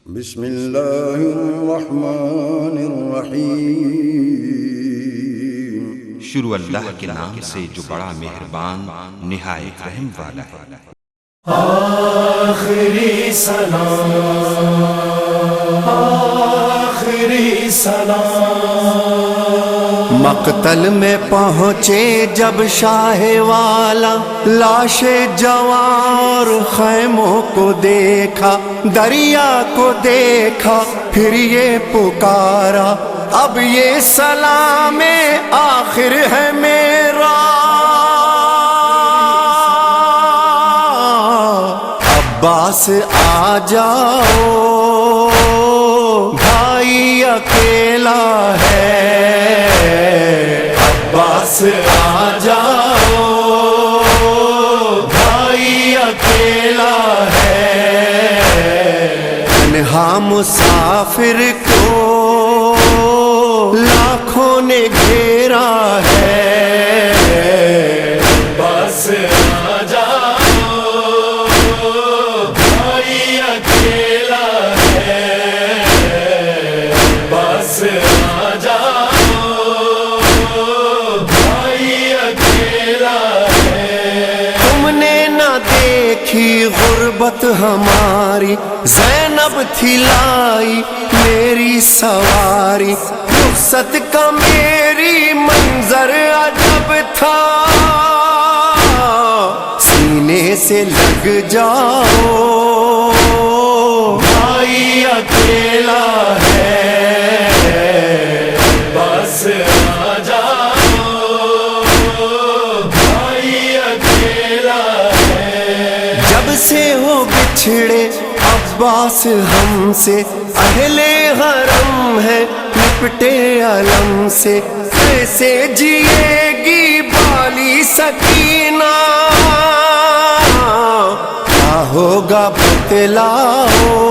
بسم اللہ الرحمن الرحیم۔ شروع اللہ کے نام سے جو بڑا مہربان نہایت رحم والا ہے۔ آخری سلام، آخری سلام۔ مقتل میں پہنچے جب شاہ والا، لاش جوار خیموں کو دیکھا، دریا کو دیکھا، پھر یہ پکارا اب یہ سلام آخر ہے میرا، عباس آ جاؤ بھائی اکیلا ہے، عباس آ جاؤ بھائی اکیلا ہے، تنہا مسافر کو لاکھوں نے گھیرا ہے، عباس آ جاؤ بھائی اکیلا ہے، عباس آ جاؤ بھائی اکیلا ہے۔ تم نے نہ دیکھی غربت ہماری، زینب تھی لائی میری سواری، رخصت کا میری منظر عجب تھا، سینے سے لگ جاؤ بھائی اکیلا ہے، عباس آ جاؤ بھائی اکیلا ہے۔ جب سے ہو بچھڑے عباس ہم سے، اہل حرم ہے لپٹے علم سے، کیسے جیے گی بالی سکینہ، کیا ہوگا بتلاؤ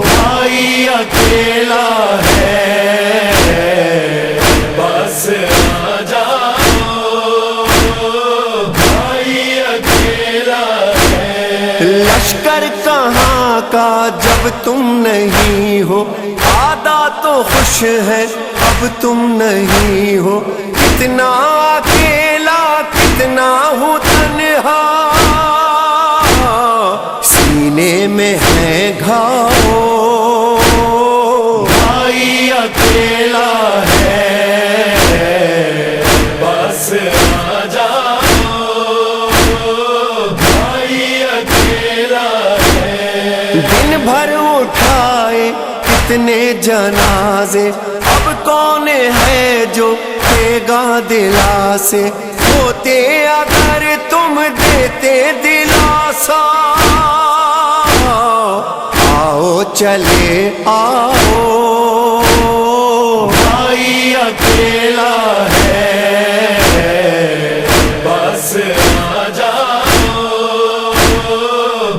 بھائی اکیلا ہے، عباس آ جاؤ بھائی اکیلا ہے۔ لشکر کہاں کا جب تم نہیں ہو، آدھا تو خوش ہے اب تم نہیں ہو، کتنا اکیلا کتنا ہوں تنہا، سینے میں ہے گھاؤ بھائی اکیلا ہے، عباس آ جاؤ بھائی اکیلا ہے۔ دن بھر اٹھائے کتنے جنازے، اب کون ہے جو دے گا دلاسے، ہوتے اگر تم دیتے دلاسا، آؤ چلے آؤ بھائی اکیلا ہے، عباس آ جاؤ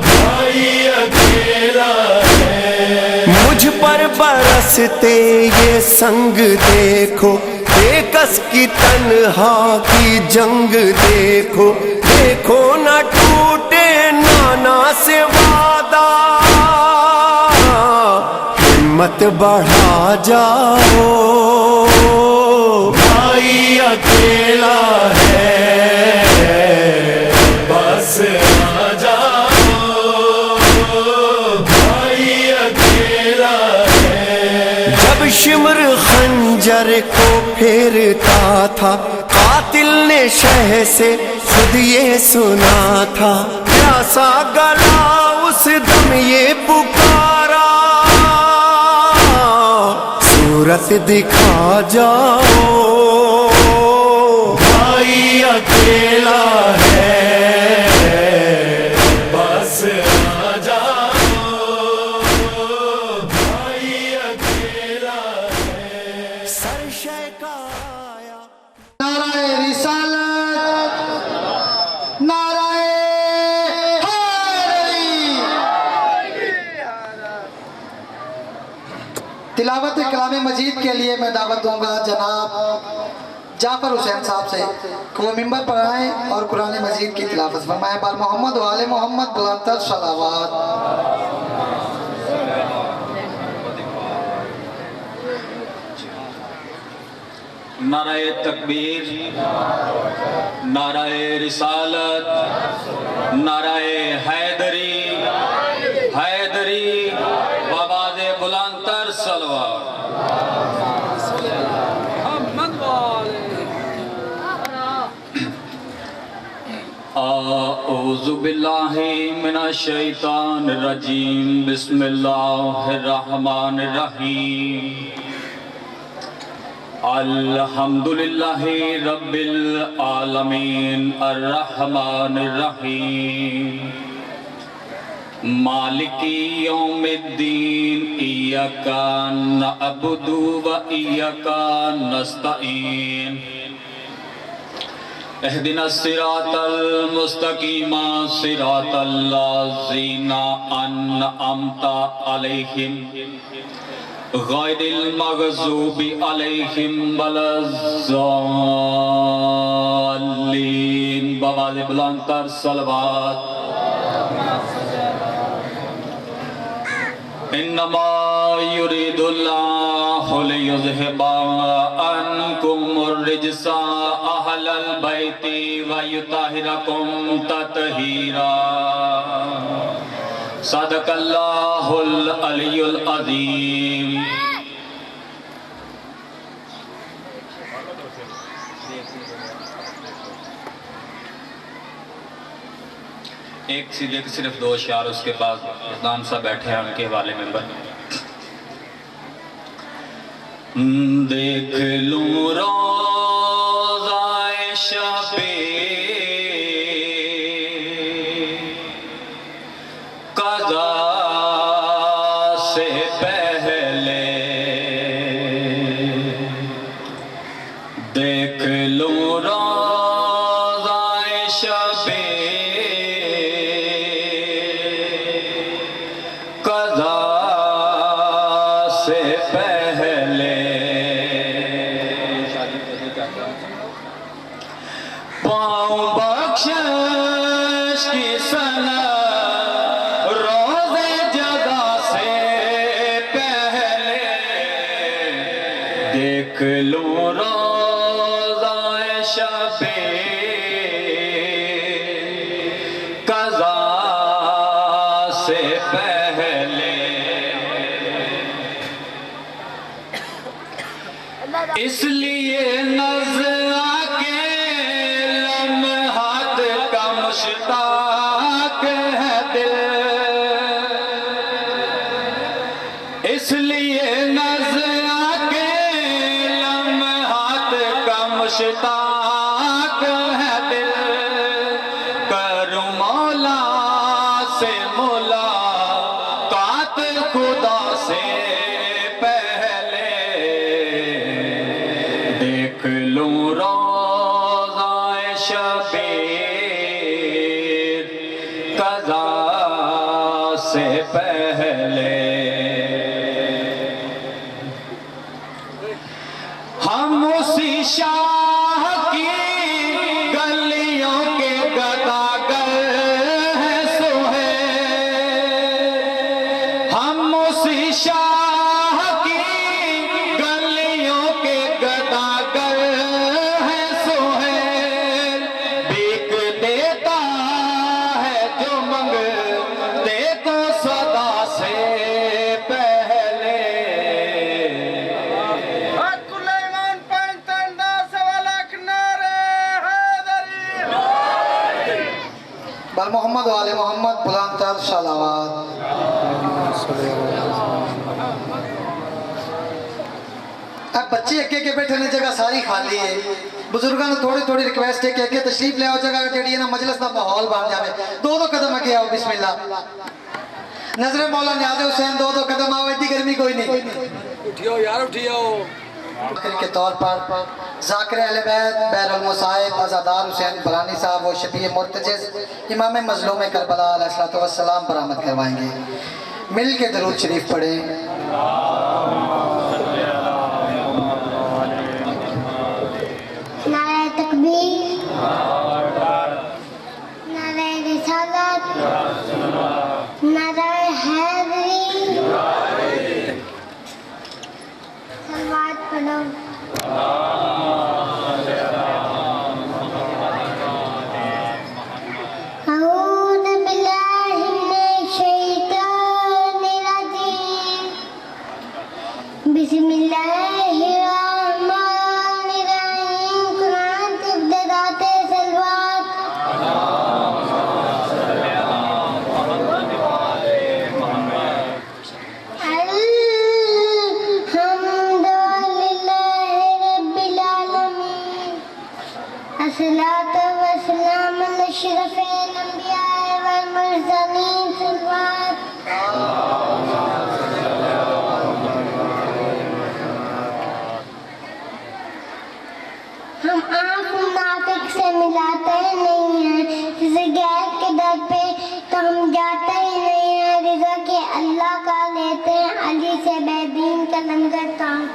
بھائی اکیلا ہے۔ مجھ پر برستے یہ سنگ دیکھو، بے کس کی تنہا کی جنگ دیکھو، دیکھو نہ ٹوٹے نانا سے وعدہ، ہمت بڑھا جاؤ بھائی اکیلا ہے، عباس آ جاؤ بھائی اکیلا ہے۔ جب شمر خنجر کو پھیرتا تھا، قاتل نے شہ سے خود یہ سنا تھا، پیاسا گلا اس دم یہ پکارا، صورت دکھا جاؤ بھائی اکیلا ہے، عباس آ جاؤ بھائی اکیلا ہے۔ سر شے کا آیا نعرہ رسالت، نعرہ حیدری۔ تلاوت کلام مجید کے لیے میں دعوت دوں گا جناب جعفر حسین صاحب سے کہ وہ ممبر پر آئیں اور قرآن مجید کی تلاوت فرمائیں۔ بار محمد و آل محمد بلند تر صلوات۔ نعرہ تکبیر، نعرہ رسالت، نعرہ حیدری، حیدری بآواز بلند تر صلوات۔ اعوذ باللہ من الشیطان الرجیم، بسم اللہ الرحمن الرحیم۔ الحمدللہ رب العالمین الرحمن الرحیم، مالک یوم الدین، ایاک نعبد و ایاک نستعین، اہدنا الصراط المستقیم صراط الذین انعمت علیہم غیر المغضوب علیہم ولا الضالین۔ بآواز بلند تر صلوات۔ انما یرید اللہ لیذہب عنکم الرجس اہل البیت ویطہرکم تطہیرا۔ صدق اللہ العلی العظیم۔ ایک صرف دو اشعار، اس کے بعد نام صاحب بیٹھے ہیں، ان کے حوالے میں دیکھ لوں روضہ شب قضا سے پہلے، دیکھ لوں روضہ شب قضا سے پہلے، پاؤں بخشش کی صنعت روزے جزا سے پہلے، دیکھ لوں روزہ شب قضا سے پہلے، اس لیے نظر کے لمحات کا مشتاق ہے دل، اس لیے نظر کے لمحات کا مشتاق ہے دل، کروں مولا سے ملاقات خدا سے پہلے، دیکھ لوں روضہ شبیر قضا سے پہلے، ہم اسی شاہ کی گلیوں کے گداگر ہیں سہیل، ہم اسی شاہ کی گلیوں کے گداگر ہیں سہیل، بھیک دیتا ہے جو منگتے کو صدا سے پہلے، بل محمد و آل محمد بلند تر صلوات۔ اب بچے اکے کے بیٹھے نے جگہ ساری خالی ہے، بزرگاں نے تھوڑی تھوڑی ریکویسٹ ہے کہ اکے تشریف لے آؤ، جگہ جڑی ہے نا مجلس دا ماحول بن جاوے، دو قدم اگے آؤ، بسم اللہ۔ نظر مولا نیاز حسین دو قدم آؤ، اتنی گرمی کوئی نہیں، اٹھیو یار اٹھیو۔ آخر کے طور پر ذاکر اہل بیت بیر المصائب عزادار حسین بلانی صاحب و شفیع مرتجز امام مظلوم کربلا علیہ السلام برآمد کروائیں گے، مل کے درود شریف پڑھیں۔ نعرہ تکبیر، نعرہ رسالت، نعرہ حیدری، صلوات پڑھو۔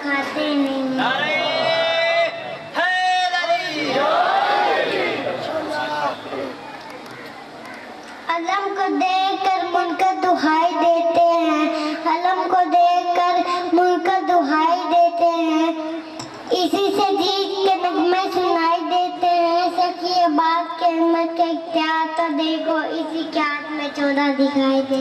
दिखाते नहीं। अलम को देखकर मुनकर दुहाई देते हैं, अलम को देखकर मुनकर दुहाई देते हैं, इसी से जीत के नगमे सुनाई देते हैं। सखी बात के हिम्मत के इख्तियार तो देखो, इसी के हाथ में 14 दिखाई दे।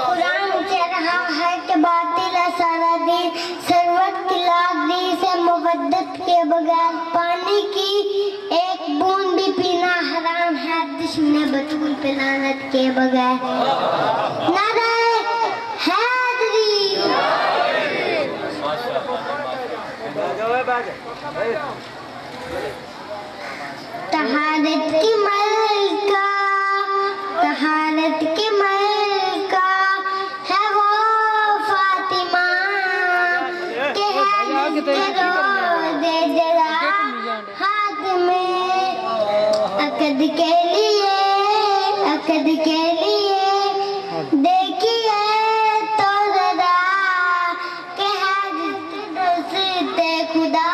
कुरान कह रहा है कि बातिल है सारा दिन, सरवत की लाख दी से मुवद्दत के बगैर, पानी की एक बूंद भी पीना हराम है दुश्मन बतूल पे लानत के बगैर। नारे हैदरी। तहारत की मलका, तहारत की मलका है वो फातिमा के रोज़े जरा हाथ में, अकद के लिए, अकद के लिए देखिए तो जरा के है दोस्ते खुदा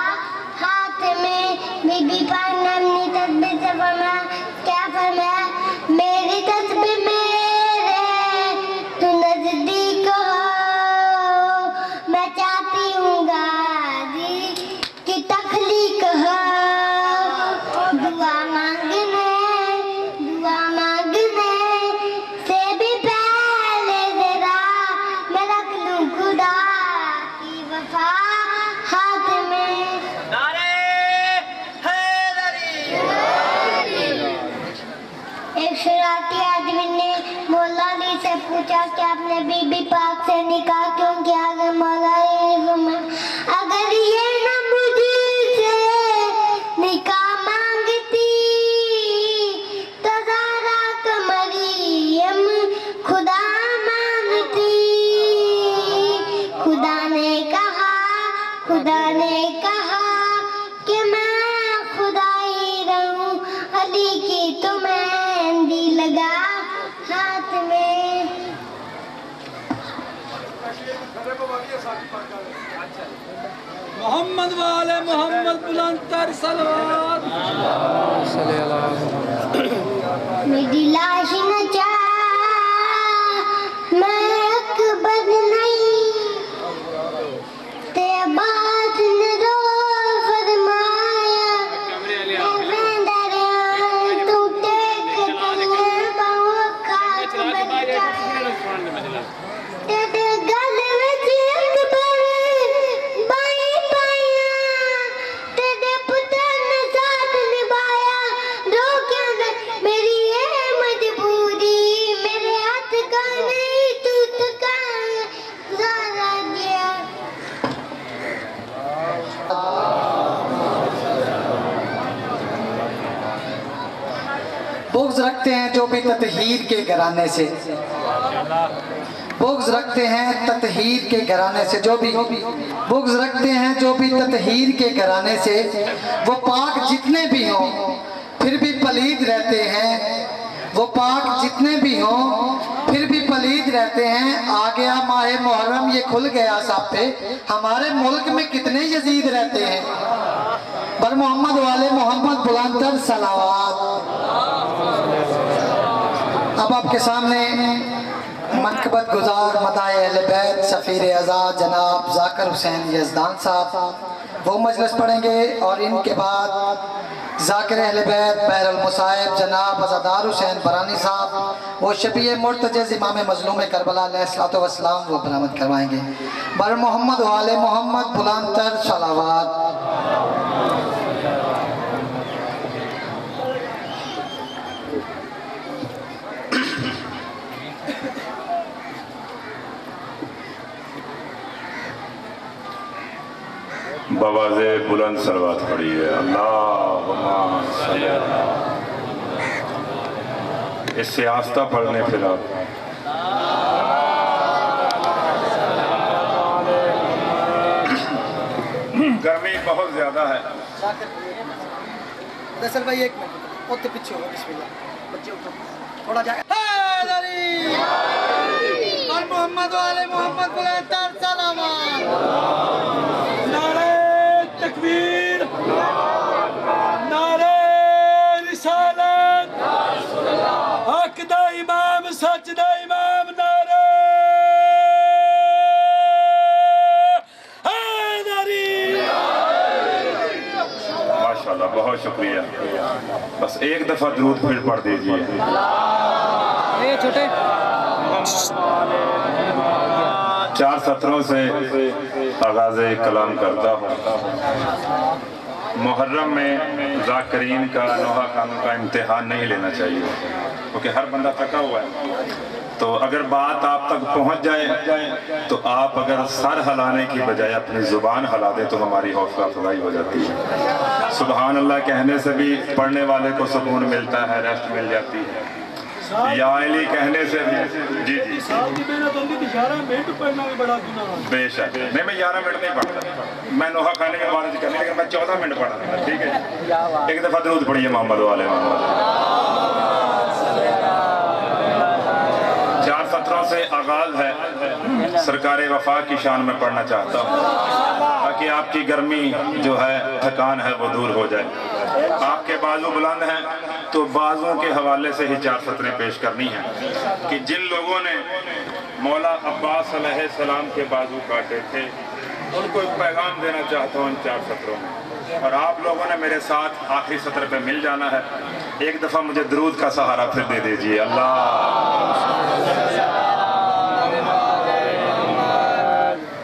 हाथ में। बीबी पाक ने अपनी तस्बीह से फरमाया, क्या फरमाया? मेरी तस्बीह मेरे तू नजदीक हो, मैं चाहती हूँ गाजी की तखलीक हो। दुआ मांगने, दुआ मांगने से भी पहले जरा मैं रख लूँ खुदा की वफा हाथ में। एक शरारती आदमी ने मौला अली से पूछा कि आपने बीबी पाक से निकाह क्यों किया? अगर मौला अली, अगर ये न मुझसे निकाह मांगती तो ज़हरा को मरियम खुदा मांगती। खुदा ने कहा, खुदा ने कहा कि मैं खुदा ही रहूं, अली की तो मेहंदी लगा हाथ में। मोहम्मद वाले मोहम्मद बुलंदतर सलवात। मेरी लाश न जा, मैं अकबर नहीं, ते बात न रो फरमाया, तू टेक कर बाहों खाक बन जाए। तेरे गल विच अकबर बाई पाया, तेरे पुत्र ने साथ निभाया, रोकिया न मेरी है मजबूरी, मेरे हाथ का नहीं तू थका ज़रा गया। बुग़्ज़ रखते हैं जो भी ततहीर के घराने से, बुग़्ज़ रखते हैं ततहीर के घराने से, जो भी बुग़्ज़ रखते हैं जो भी ततहीर के घराने से, वो पाक जितने भी हों फिर भी पलीद रहते हैं, वो पाक जितने भी हों फिर भी पलीद रहते हैं। आ गया माह मुहर्रम, ये खुल गया सब पे, हमारे मुल्क में कितने यजीद रहते हैं। पर मोहम्मद वाले मोहम्मद बुलंदतर सलावत। अब आपके सामने मनकबत गुजार मदाए अहले बैत सफ़ीर आज़ाद जनाब ज़ाकिर हुसैन यज़दान साहब वो मजलिस पढ़ेंगे, और इनके बाद ज़ाकिर अहले बैत बैरुल मुसाहिब जनाब अज़ादार हुसैन बरानी साहब वो शबीए मुर्तज़िज़ इमाम मज़लूम करबला अलैहिस्सलातु वस्सलाम वो बरामद करवाएंगे। बर मोहम्मद वाले मोहम्मद बुलंदतर सलावत। बवाज़े बुलंद सलवात पड़ी है। अल्लाहुम्मा सल्ली अला। इससे आस्था पढ़ने फिर आप गर्मी बहुत ज्यादा है। दरअसल भाई एक मिनट पीछे होगा, बिस्मिल्लाह बच्चे थोड़ा जाए। محمد والے محمد بلند تر سلامات نعرہ تکبیر نعرہ رسالت حق دا امام سچ دا امام نعرہ حیدری ماشاءاللہ بہت شکریہ بس ایک دفعہ درود پھر پڑھ دیجئے چار سطروں سے آغاز کلام کرتا ہوں محرم میں ذاکرین کا نوحہ خانوں کا امتحان نہیں لینا چاہیے کیونکہ ہر بندہ تھکا ہوا ہے تو اگر بات آپ تک پہنچ جائے تو آپ اگر سر ہلانے کی بجائے اپنی زبان ہلا دیں تو ہماری حوصلہ افزائی ہو جاتی ہے سبحان اللہ کہنے سے بھی پڑھنے والے کو سکون ملتا ہے ریسٹ مل جاتی ہے یا علی کہنے سے بھی جی جی بے شک نہیں میں 11 منٹ نہیں پڑھتا میں نوحہ خانے میں بارش کرنے لیکن میں 14 منٹ پڑھتا ہوں ٹھیک ہے ایک دفعہ درود پڑھیے محمد والے محمد چار سطروں سے آغاز ہے سرکار وفا کی شان میں پڑھنا چاہتا ہوں تاکہ آپ کی گرمی جو ہے تھکان ہے وہ دور ہو جائے آپ کے بازو بلند ہیں تو بازوں کے حوالے سے ہی چار سطریں پیش کرنی ہیں کہ جن لوگوں نے مولا عباس علیہ السلام کے بازو کاٹے تھے ان کو ایک پیغام دینا چاہتا ہوں ان چار سطروں میں اور آپ لوگوں نے میرے ساتھ آخری سطر پہ مل جانا ہے ایک دفعہ مجھے درود کا سہارا پھر دے دیجئے اللہ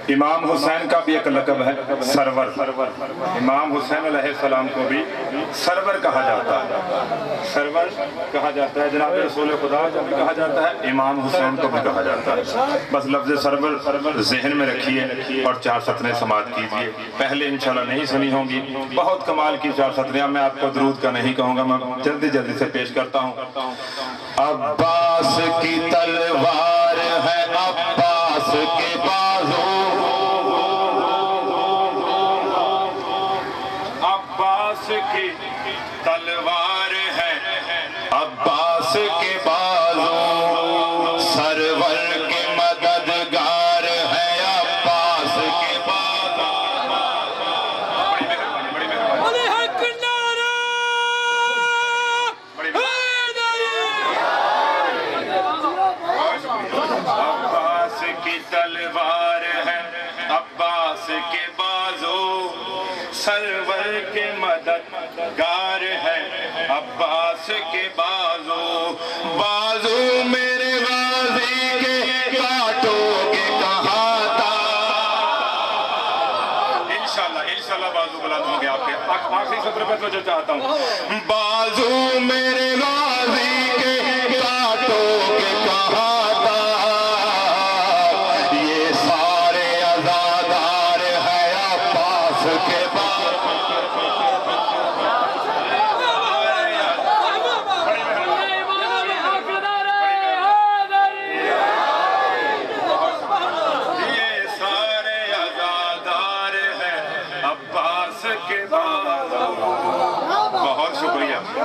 امام حسین کا بھی ایک لقب ہے سرور امام حسین علیہ السلام کو بھی سرور کہا جاتا ہے سرور کہا جاتا ہے جناب رسول خدا کو بھی کہا جاتا ہے امام حسین کو بھی کہا جاتا ہے بس لفظ سرور ذہن میں رکھیے اور چار سطریں سماعت کیجئے پہلے انشاءاللہ نہیں سنی ہوں گی بہت کمال کی چار سطریں میں آپ کو درود کا نہیں کہوں گا میں جلدی جلدی سے پیش کرتا ہوں عباس کی تلوار ہے عباس کے بازو عباس کی تلوار ہے عباس کے بازو سرور کے مددگار ہے عباس کے بازو علی حق نعرہ عباس کی تلوار ہے عباس کے بازو سرور کے مددگار ہے عباس کے بازو بازو میرے غازی کے کاٹو کے کہاں تھا انشاءاللہ بازو بلند ہوں گے آپ کے آخری سطر پہ جو چاہتا ہوں بازو میرے غازی کے کاٹو کے کہاں تھا یہ سارے عزادار ہے عباس کے بازو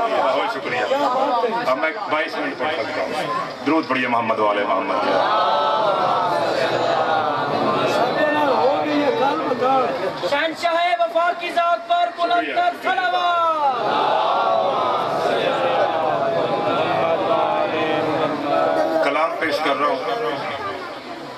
بہت شکریہ اب میں 22 منٹ پڑھ سکتا ہوں درود پڑھیے محمد والے محمد شہنشاہ وفا کی ذات پر بلند تر صلوات کلام پیش کر رہا ہوں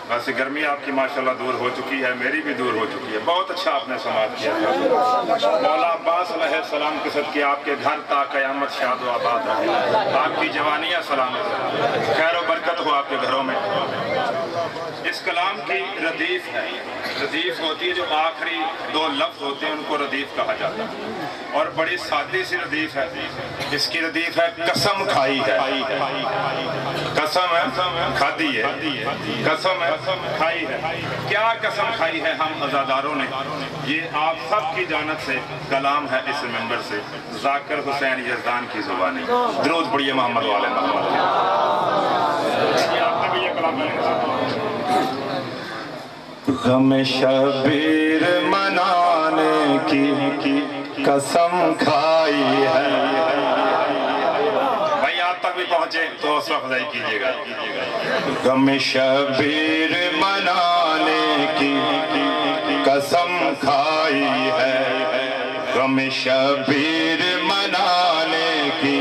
ویسے گرمی آپ کی ماشاءاللہ دور ہو چکی ہے میری بھی دور ہو چکی ہے بہت اچھا آپ نے سماعت کیا مولا عباس علیہ السلام کے صدقے آپ کے گھر تا قیامت شاد و آباد رہے آپ کی جوانیاں سلامت رہے خیر و برکت ہو آپ کے گھروں میں اس کلام کی ردیف ہے ردیف ہوتی ہے جو آخری 2 لفظ ہوتے ہیں ان کو ردیف کہا جاتا ہے اور بڑی سادی سی ردیف ہے اس کی ردیف ہے قسم کھائی ہے قسم ہے کھادی ہے قسم ہے کھائی ہے کیا قسم کھائی ہے ہم عزاداروں نے یہ آپ سب کی جانب سے کلام ہے اس ممبر سے ذاکر حسین یزدان کی زبانی درود پڑھیے محمد والے محمد آپ نے بھی یہ کلام غم شبیر منانے کی قسم کھائی ہے بھائی آپ تک भी पहुंचे तो हौसला अफजाई कीजिएगा। गम शबीर मनाने की कसम खाई है, गम शबीर मनाने की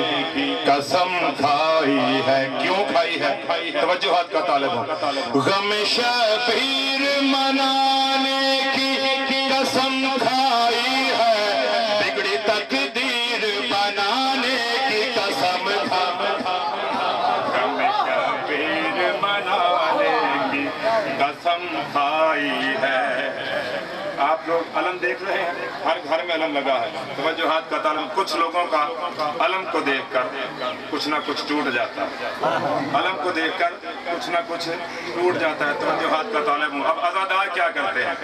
कसम खाई है। क्यों खाई है? तवज्जुहात का तालिब हूं। गम शबीर मनाने की कसम खाई है, बिगड़ी तकदीर बनाने की कसम गम शबीर मनाने की कसम खाई है। आप लोग अलम देख रहे हैं, हर घर में अलम लगा है। तवज्जुहात का तालिब, कुछ लोगों का अलम को देखकर कुछ ना कुछ टूट जाता है, अलम को देखकर कुछ ना कुछ टूट जाता है। तवज्जुहात का तालिब। अब अज़ादार क्या करते हैं?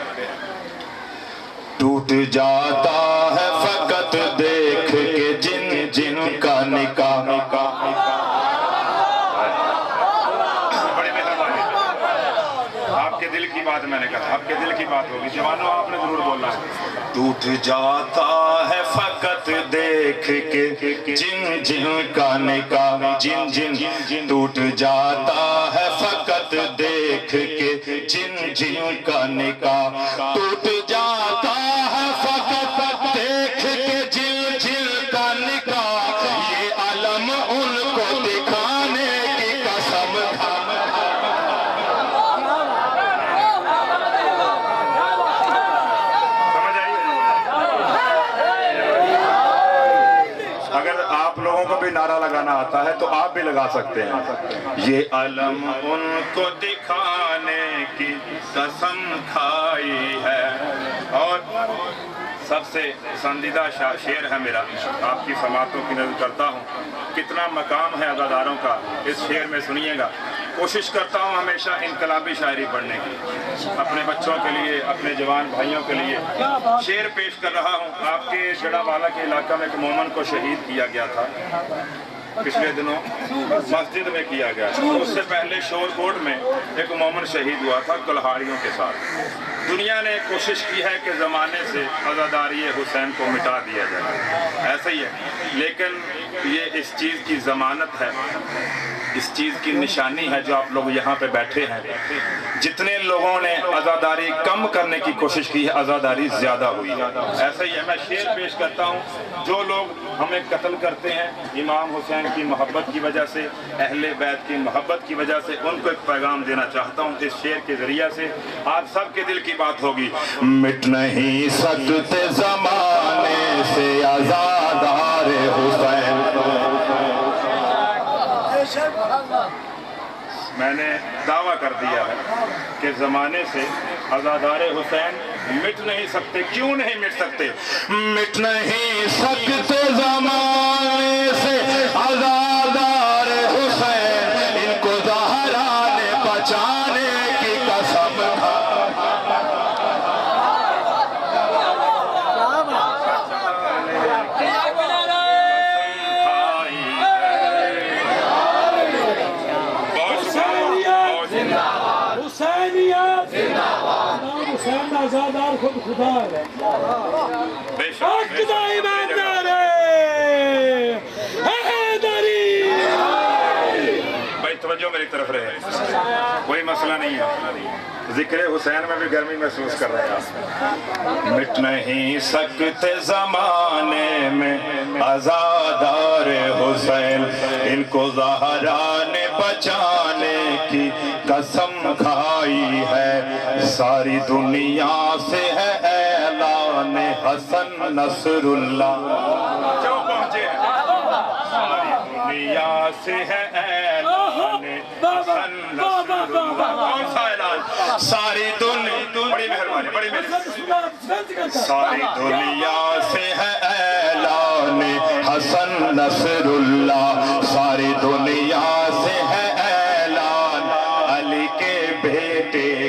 टूट जाता है फकत देख के जिन जिन का निकाह। बड़ी मेहरबानी, आपके दिल की बात मैंने कहा, आपके दिल की बात होगी। जवानों, आपने जरूर बोलना है। टूट जाता है फकत देख के जिन जिन का निकाह, जिन जिन टूट जाता है फकत देख के जिन जिन का निकाह। टूट जाता है फकत देख के जिन जिन का निकाह, ये अलम उनको दिखाने की कसम को भी नारा लगाना आता है तो आप भी लगा सकते हैं। ये अलम उनको दिखाने की कसम खाई है। और सबसे पसंदीदा शेर है मेरा, आपकी समातों की नज़र करता हूँ। कितना मकाम है अदादारों का इस शेर में, सुनिएगा। कोशिश करता हूँ हमेशा इनकलाबी शायरी पढ़ने की, अपने बच्चों के लिए, अपने जवान भाइयों के लिए शेर पेश कर रहा हूँ। आपके जड़ावाला के इलाका में एक मोमन को शहीद किया गया था, पिछले दिनों मस्जिद में किया गया। उससे पहले शोरकोट में एक मोमन शहीद हुआ था कुल्हाड़ियों के साथ। दुनिया ने कोशिश की है कि ज़माने से अज़ादारी हुसैन को मिटा दिया जाए, ऐसा ही है, लेकिन ये इस चीज़ की ज़मानत है, इस चीज़ की निशानी है जो आप लोग यहाँ पे बैठे हैं। जितने लोगों ने अज़ादारी कम करने की कोशिश की है, अज़ादारी ज़्यादा हुई है, ऐसा ही है। मैं शेर पेश करता हूँ। जो लोग हमें कत्ल करते हैं इमाम हुसैन की मोहब्बत की वजह से, अहले बैत की मोहब्बत की वजह से, उनको एक पैगाम देना चाहता हूँ इस शेर के ज़रिया से। आप सबके दिल की बात होगी। मिट नहीं सकते ज़माने से आज़ादार हुसैन। मैंने दावा कर दिया है कि ज़माने से आज़ादार हुसैन मिट नहीं सकते। क्यों नहीं मिट सकते? मिट नहीं सकते ज़माने से आज़ादार हुसैन, इनको ज़हरा ने बचाने की कसम आज़ादार खुद खुदा है। भाई तवज्जो मेरी तरफ रहे, कोई मसला नहीं है। जिक्र हुसैन में भी गर्मी महसूस कर रहे हैं। मिट नहीं सकते ज़माने में आज़ादार हुसैन, इनको ज़हरा ने बचाने की कसम खाई है। सारी दुनिया से है ऐलान हसन नसरुल्लाह। जो पहुंचे सारी दुनिया से है ऐलान हसन नसरुल्लाह। कौन सा ऐलान? सारी दुनिया, बड़ी मेहरबानी, बड़ी मेहरबानी। सारी दुनिया से है ऐलान हसन नसरुल्लाह। सारी दुनिया से है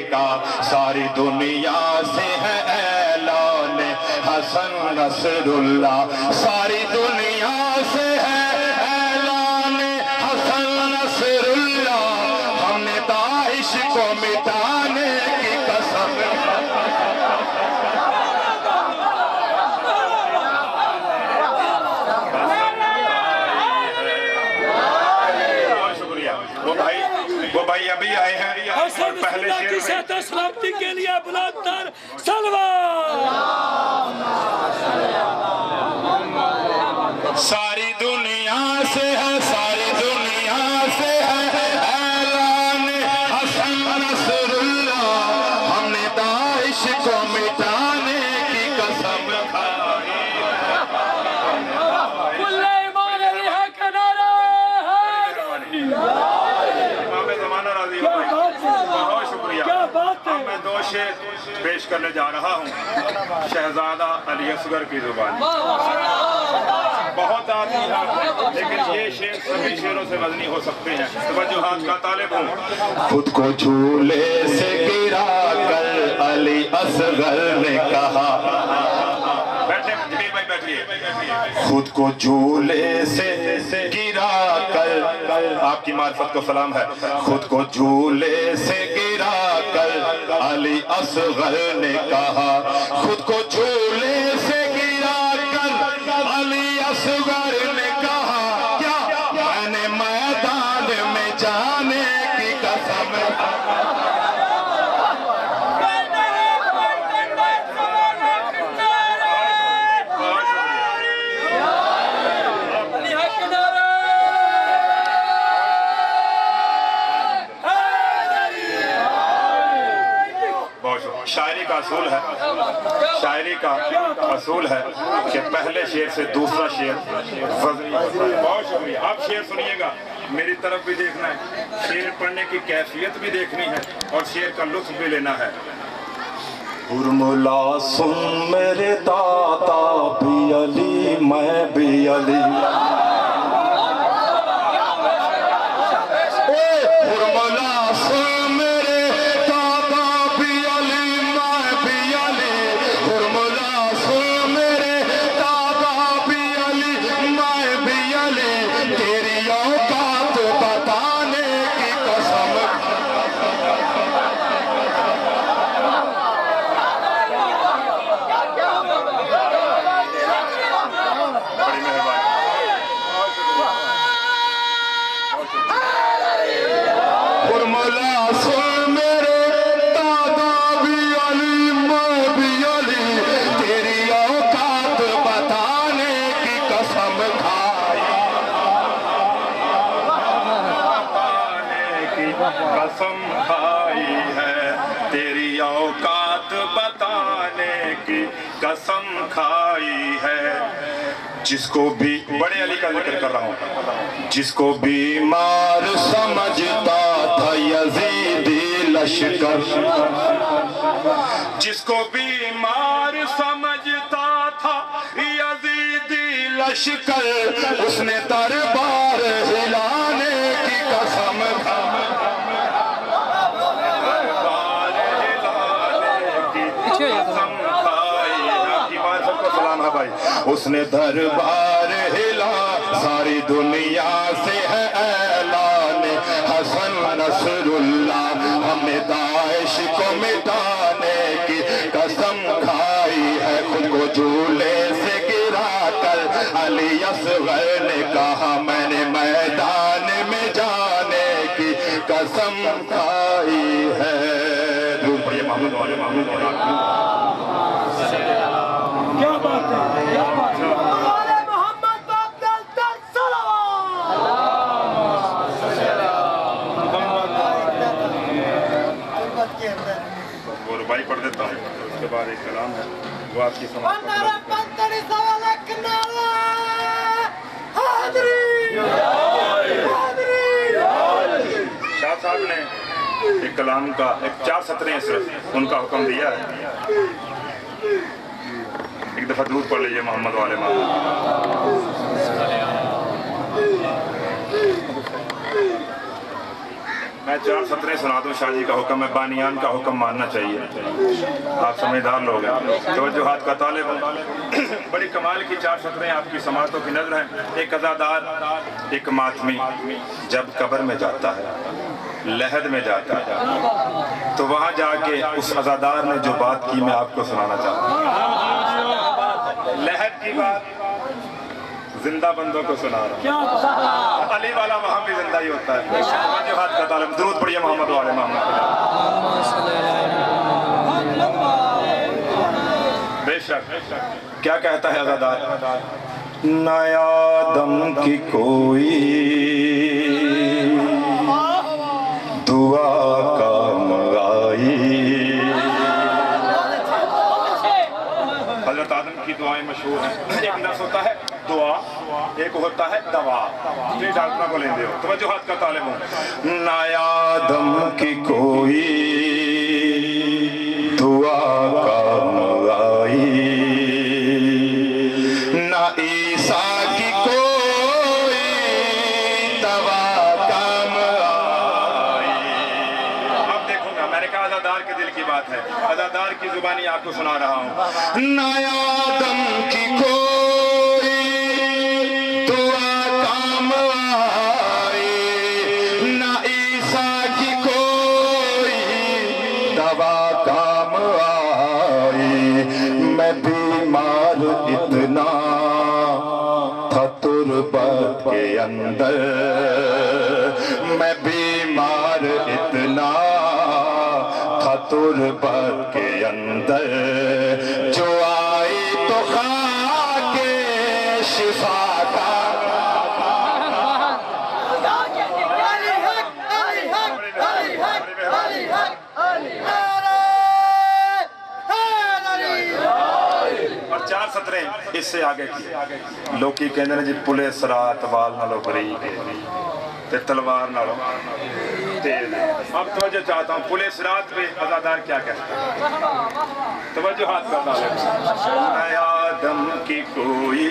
का, सारी दुनिया से है ऐलान हसन नसरुल्लाह। सारी दुनिया से है ऐलान हसन नसरुल्लाह। हमने दाइश को मिटाने की कसम भाई अभी आए हैं और पहले की शेर में सलामती के लिए बुलंदतर सलवार। सारी दुनिया से है, सारी दुनिया से है ऐलान हसन नसरुल्लाह, हमने दाइश को मिटाने की कसम खाई। कुल्ले ईमान अली है का नारा है। इमाम ज़माना राज़ी हो भाई, बहुत शुक्रिया। क्या बात है। अब मैं 2 शेर पेश करने जा रहा हूँ शहजादा अली असगर की जुबान। बहुत आती है लेकिन ये शेर सभी शेरों से वजनी हो सकते हैं। तवज्जुहात का तालिब हूँ। खुद को झूले से गिरा कर अली असगर ने कहा, बैठे जमीर भाई बैठिए। खुद को झूले से गिरा कर, आपकी मार्फत को सलाम है। खुद को झूले से गिरा कर अली असगर ने कहा, खुद को झूले से गिरा कर अली असगर ने कहा, क्या मैंने मैदान में जाने की कसम। शायरी का असूल है, शायरी का असूल है कि पहले शेर से दूसरा शेर वज़नी होता है। बहुत शुक्रिया। आप शेर सुनिएगा, मेरी तरफ भी देखना है, शेर पढ़ने की कैफियत भी देखनी है और शेर का लुत्फ भी लेना है। उर्मिला सुन मेरे दाता भी अली, मैं भी अली। उर्मिला सुन मेरे दाता भी अली, मैं भी अली। उर्मिला सुन मेरे दाता भी अली, मैं भी अली। तेरी औकात बताने की कसम। बड़ी मेहरबानी। उर्मिला सुन मेरे दादा भी अली, मैं भी अली। तेरी औकात बताने की कसम खाई, बताने की कसम खाई है। तेरी औकात बताने की कसम खाई है। जिसको भी, बड़े अली का जिक्र कर रहा हूँ, जिसको बीमार समझता था यजीदी लश्कर, जिसको बीमार समझता था यजीदी लश्कर, उसने दरबार हिलाने की कसम खाई, दरबार हिलाने की कसम खाई। आपकी बात सबको सलाम है भाई। उसने दरबार हिला, सारी दुनिया से है ऐलान हसन नसरुल्लाह, हमने दाइश को मिटाने की कसम खाई है। खुद को झूले से गिरा कर अली असगर ने कहा, मैंने मैदान में जाने की कसम खाई है। क्या बात है, क्या बात है। मोहम्मद बादल सलवार। वो रुबाई पढ़ देता हूँ, उसके बाद एक कलाम है वो आपकी समाप्त शाह साहब ने एक कलाम का 4 सतरें सिर्फ उनका हुक्म दिया है। एक दफा दूर पढ़ लीजिए मोहम्मद वाले मैं 4 सतरें सुना दूं। शाह जी का हुक्म है, बानियान का हुक्म मानना चाहिए। आप समझदार लोग हैं, तवज्जुहात का तालिब हैं। बड़ी कमाल की 4 सतरें आपकी समातों की नजर हैं। एक अज़ादार, एक मातमी जब कब्र में जाता है, लहद में जाता है, तो वहाँ जाके उस अज़ादार ने जो बात की मैं आपको सुनाना चाहता हूँ। लहद की बात, जिंदा बंदों को सुना रहा हूँ। अली वाला वहाँ भी जिंदा ही होता है। जो हाथ का तालिब दुरूद पढ़िए मोहम्मद वाले मोहम्मद। बेशक क्या कहता है अज़ादार, नया दम की कोई दुआ काम आई। हज़रत आदम की दुआएं मशहूर हैं। एक लफ्ज़ होता है दुआ, एक होता है दवा। ये डॉक्टर को लेंदे हो तो जो हाथ का तालिब हो, नया दम की कोई दुआ काम आई, ना ईसा की कोई दवा काम आई। अब देखूंगा, मैंने कहा अज़ादार के दिल की बात है, अज़ादार की जुबानी आपको सुना रहा हूँ। नया दम की कोई दुआ काम आई, ना ईसा की कोई दवा काम आई। मैं बीमार इतना था तुरबत के अंदर, मैं बीमार इतना था तुरबत के अंदर, जो आई तो खाके शिफा का। और 4 सतरें इससे आगे की लोकी कहते हैं जी पुले सरात वाल नालों बरीक ते तलवार नालों तेज। अब तवज्जो चाहता हूँ, पुले सरात पे अज़ादार क्या कहता है, तवज्जो हाथ का तालिब। नया दम की कोई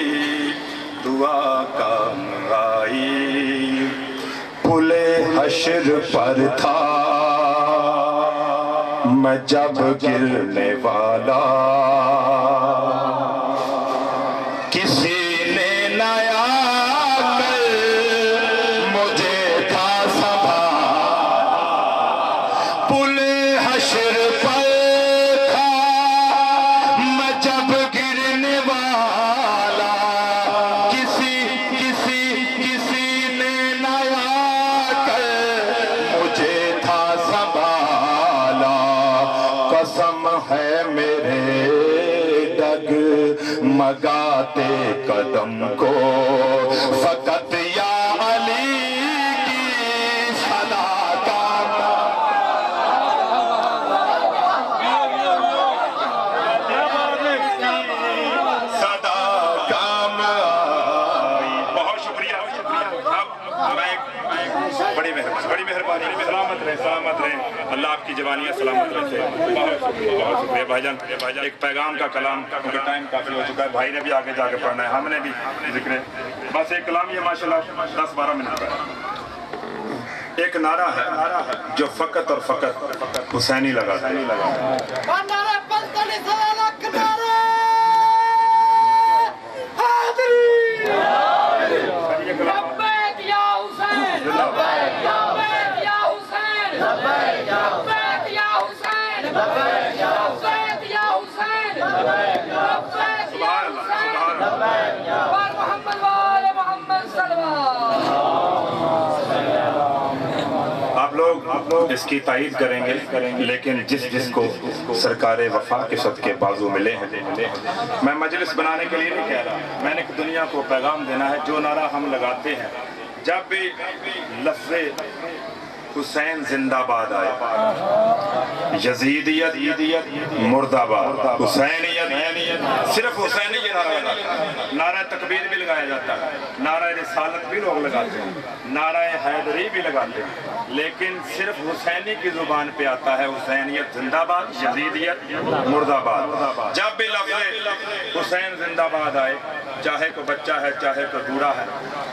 दुआ काम आई, पुले हश्र पर था मैं जब गिरने वाला, किसी ने नया कर मुझे था संभाला, पुले हश्र पर था मैं जब गिरने वाला, किसी ने नया कर मुझे था संभाला। कसम है मेरे डग मगाते कदम को, फकत या अली की सदा का। सदा काम आई। बहुत शुक्रिया। अब बड़ी मेहरबानी। सलामत रहे अल्लाह आपकी जवानियाँ सलामत रखे। बहुत शुक्रिया भाईजान। एक पैगाम का कलाम, क्योंकि टाइम काफ़ी हो चुका है, भाई ने भी आगे जाके पढ़ना है, हमने भी जिक्र। बस एक कलाम ये माशाल्लाह 10-12 मिनट का एक नारा है जो फ़कत और फ़कत हुसैनी लगाता है। आप लोग इसकी तायीद करेंगे, लेकिन जिसको सरकारे वफा के सदके बाजू मिले हैं, मैं मजलिस बनाने के लिए नहीं कह रहा, मैंने दुनिया को पैगाम देना है। जो नारा हम लगाते हैं जब भी लफ्ज़े हुसैन जिंदाबाद आए, यजीदियत मुर्दाबाद, हुसैनियत सिर्फ हुसैनियत, नारा तकबीर भी लगाया जाता है, नारा रिसालत भी लोग लगाते हैं, नारा हैदरी भी लगाते हैं, लेकिन सिर्फ हुसैनी की जुबान पे आता है हुसैनियत जिंदाबाद, यजीदियत मुर्दाबाद। जब भी लफ्ज़ हुसैन जिंदाबाद आए, चाहे कोई बच्चा है चाहे कोई बूढ़ा है,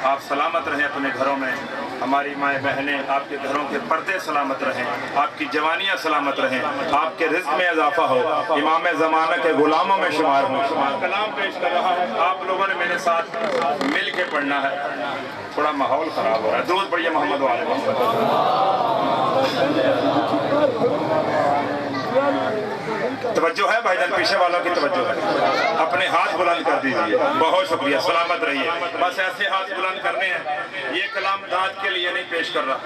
आप सलामत रहें अपने घरों में, हमारी माएँ बहनें आपके घरों के पर्दे सलामत रहें, आपकी जवानियाँ सलामत रहें, आपके रिज़्क़ में इजाफा हो, इमाम ज़माना के गुलामों में शुमार हो। कलाम पेश कर रहा हूँ, आप लोगों ने मेरे साथ मिल के पढ़ना है, थोड़ा माहौल ख़राब हो रहा है। दुरूद पढ़िए मोहम्मद वाले मोहम्मद। توجہ ہے بھائی جان, پیچھے والوں کی توجہ ہے, اپنے ہاتھ بلند کر دیجئے. بہت شکریہ, سلامت رہیے. بس ایسے ہاتھ بلند کرنے ہیں. یہ کلام دانت کے لیے نہیں پیش کر رہا,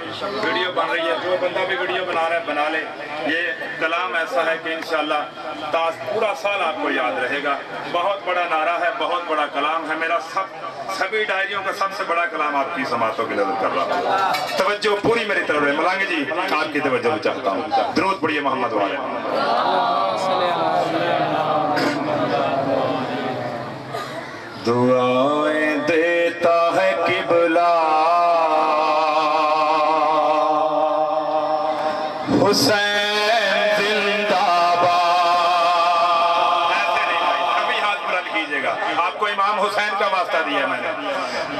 ویڈیو بن رہی ہے, جو بندہ بھی ویڈیو بنا رہا ہے بنا لے. یہ کلام ایسا ہے کہ انشاءاللہ پورا سال آپ کو یاد رہے گا. بہت بڑا نعرہ ہے, بہت بڑا کلام ہے میرا. سبھی ڈائریوں کا سب سے بڑا کلام آپ کی سماعتوں کی نظر کر رہا ہوں. توجہ پوری میری طرف ہے. ملانگے جی آپ کی توجہ میں چاہتا ہوں. درود پڑھیے محمد والے. دعائیں دیتا ہے قبلہ حسین زندہ باد. ایسے نہیں بھائی, ابھی ہاتھ بلند کیجئے گا. آپ کو امام حسین کا واسطہ دیا میں نے.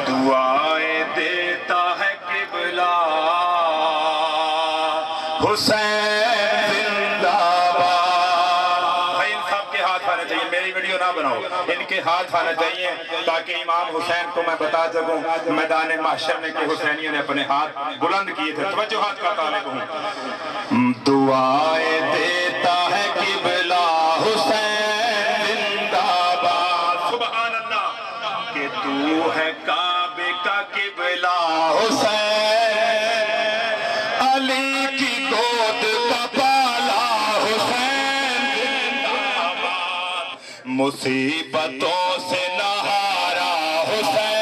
دعائیں دیتا ہے قبلہ حسین زندہ باد. بھائی ان سب کے ہاتھ آنے چاہیے, میری ویڈیو نہ بناؤ, ان کے ہاتھ آنے چاہیے تاکہ امام حسین کو میں بتا سکوں میدان محشر میں کہ حسینیوں نے اپنے ہاتھ بلند کیے تھے. توجہ ہاتھ کا طالب ہوں. دعائیں دیتا ہے قبلہ حسین زندہ باد. سبحان اللہ کہ تو ہے کعبے کا قبلہ حسین, علی کی گود کا بالا حسین زندہ باد, مصیبتوں سے نہارا حسین.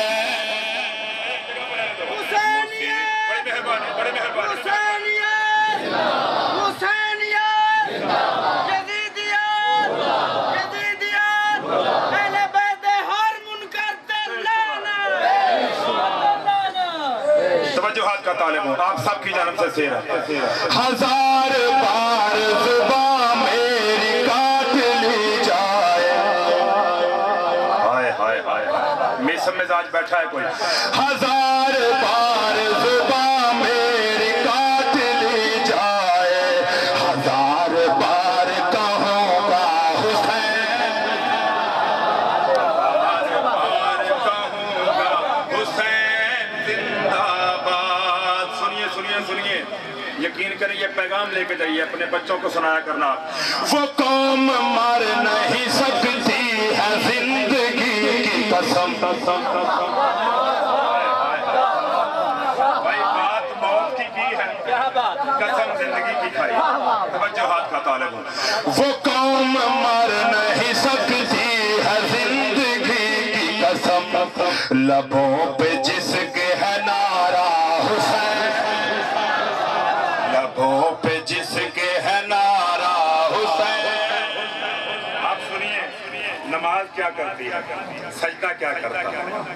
بڑی مہربانی, بڑی مہربانی. توجہات کا طالب ہوں, آپ سب کی جانب سے سیر ہے. ہزار بار زباں میری کاٹ لی جائے. ہائے ہائے ہائے, میسم مزاج بیٹھا ہے کوئی. ہزار بار زباں میری کاٹ لی جائے, ہزار بار کہوں گا حسین, ہزار بار کہوں گا حسین زندہ باد. سنیے سنیے سنیے, یقین کریں یہ پیغام لے کے جائیے, اپنے بچوں کو سنایا کرنا. وہ قوم مر نہیں سکتی ہے زندگی کی قسم. بھائی بات موت کی ہے, قسم زندگی کی کھائی. توجہ ہاتھ کا طالب ہوں. وہ قوم مر نہیں سکتی ہے زندگی کی قسم, لبوں پہ جس کے ہے نعرہ حسین, لبوں پہ جس کے ہے نعرہ حسین. آپ سنیے نماز کیا کرتی ہے, سجدہ کیا کرتا ہے.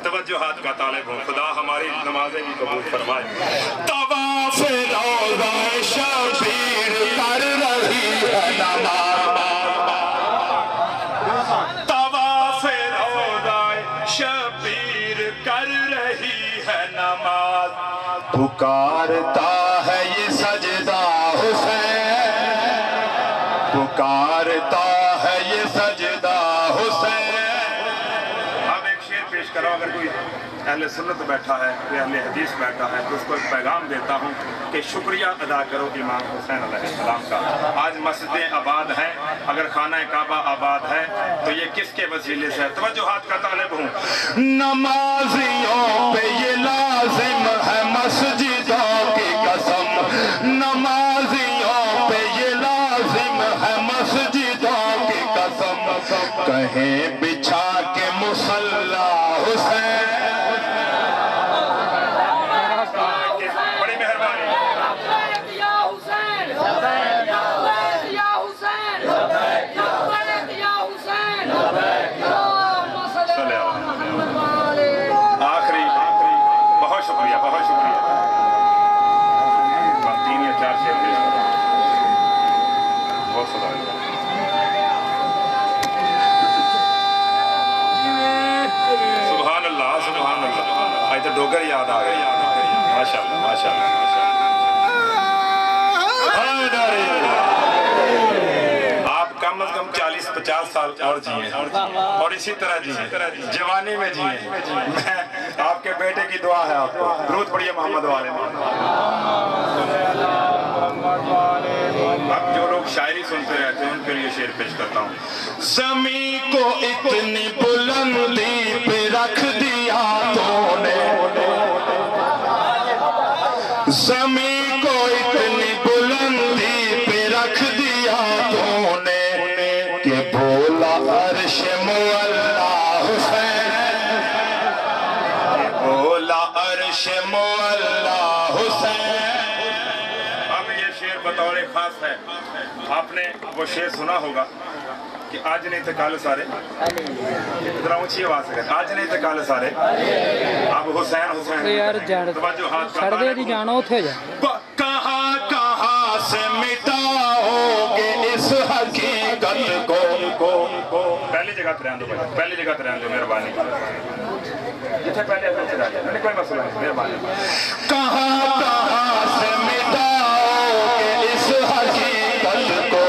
توجہ ہاتھ کا طالب ہوں, خدا ہماری نمازیں بھی قبول فرمائے. طواف روضہ شبیر کر رہی ہے نماز, طواف روضہ شبیر کر رہی ہے نماز. پکارتا ہے یہ سجدہ حسین, پکارتا ہے یہ سجدہ حسین. اب ایک شعر پیش کرو. اگر کوئی اہل سنت بیٹھا ہے, کوئی اہل حدیث بیٹھا ہے, تو اس کو ایک پیغام دیتا ہوں کہ شکریہ ادا کرو امام حسین علیہ السلام کا. آج مسجدیں آباد ہیں, اگر خانہ کعبہ آباد ہے تو یہ کس کے وسیلے سے ہے. توجہات کا طالب ہوں. نمازیوں پہ یہ لازم ہے مسجدوں کی قسم, نمازیوں پہ یہ لازم ہے مسجدوں کی قسم. کہیں بچھا کے مصلی حسین. بڑی مہربانی. آخری بہت شکریہ, بہت شکریہ. تین یا چار شعر پیش کرو. بہت شکریہ. سبحان اللہ, سبحان اللہ. آج تو ڈوگر یاد آ گئی. ماشاءاللہ, ماشاءاللہ. آپ کم از کم 40-50 سال اور جیئیں, اور اسی طرح جیئیں, جوانی میں جیئیں. میں آپ کے आपके बेटे की दुआ है आपको। दुरूद पढ़िए मोहम्मद वाले में। अब जो लोग शायरी सुनते रहते हैं उनके लिए शेर पेश करता हूँ। ज़मी को इतनी बुलंदी पे रख दिया तूने, ज़मी को इतनी बुलंदी पे रख दिया तूने कि बोला अर्श मुअल्ला हुसैन, बोला अर्श मुअल्ला हुसैन। अब ये शेर बतौर खास है, आपने वो शेर सुना होगा कि आज नहीं थे कल सारे, इतना ऊंची आवाज से आज नहीं थे कल सारे, अब हुसैन हुसैन यार जान तवज्जो हाथ छड़ दे दी जानो उठे जा। कहाँ कहाँ से मिटाओगे इस हकीकत को, पहली जगह रहने दो भाई, पहली जगह रहने दो मेहरबानी, जिसे पहले नहीं कोई मसला नहीं मेहरबानी। कहाँ कहाँ से मिटाओगे इस हकीकत को,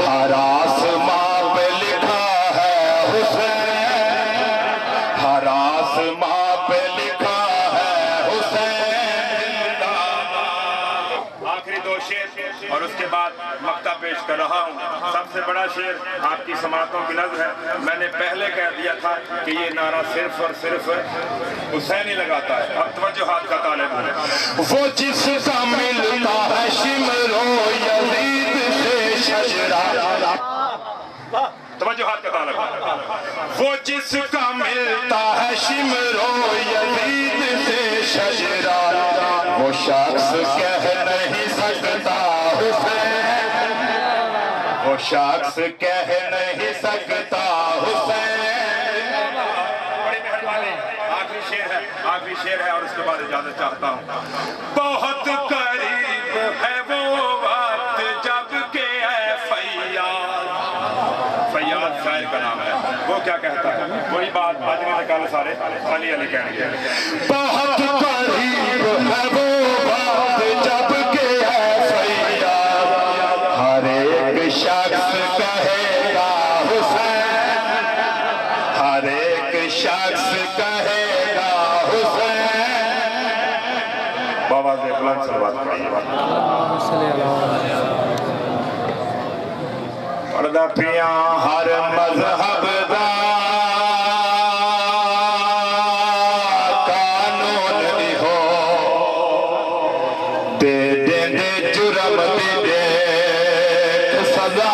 हर आसमां पे लिखा है हुसैन, हर आसमां पे लिखा है हुसैन। आखिरी दो शेर और उसके बाद मक्ता पेश कर रहा हूँ। सबसे बड़ा शेर आपकी समातों की नज़र है। मैंने पहले कह दिया था कि ये नारा सिर्फ और सिर्फ हुसैन ही लगाता है। अब तवज्जो हाथ का तालिब है। वो जिसका मिलता है शिमरो यजीद से शजरा, तवज्जो हाथ का तालिब है। वो जिसका मिलता है शिमरो यजीद से शजरा, वो शख्स कह नहीं सकता हुसैन, वो शख्स कह नहीं सकता हुसैन। बड़ी मेहरबानी। आखिरी शेर है, आखिरी शेर है और उसके बाद इजाजत चाहता हूँ। बहुत करीब है वो वक्त जब के है फैयाज, फैयाज शायर का नाम है। वो क्या कहता है, वही बात आज नहीं निकाल सारे अली अली कहेंगे। बहुत करीब है वो वक्त जब के है फैयाज, हर एक शख्स कहेगा हुसैन, हर एक शख्स कहेगा हुसैन। बाबा से बुलंद सलवात पर्दा पिया हर मजहब दा कानून दी हो, दे दे जुर्म दी दे सजा